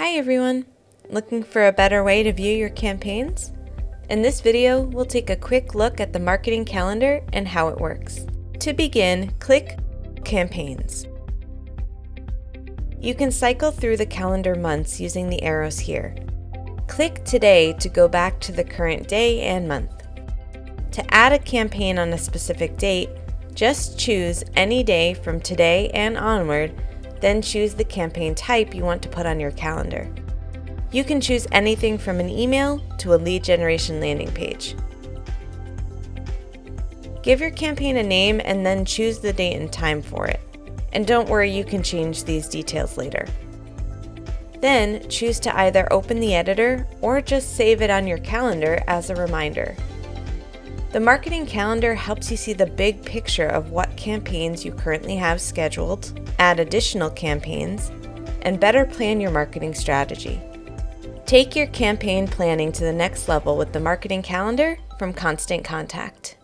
Hi everyone! Looking for a better way to view your campaigns? In this video, we'll take a quick look at the marketing calendar and how it works. To begin, click Campaigns. You can cycle through the calendar months using the arrows here. Click Today to go back to the current day and month. To add a campaign on a specific date, just choose any day from today and onward, then choose the campaign type you want to put on your calendar. You can choose anything from an email to a lead generation landing page. Give your campaign a name and then choose the date and time for it. And don't worry, you can change these details later. Then choose to either open the editor or just save it on your calendar as a reminder. The marketing calendar helps you see the big picture of what campaigns you currently have scheduled, add additional campaigns, and better plan your marketing strategy. Take your campaign planning to the next level with the marketing calendar from Constant Contact.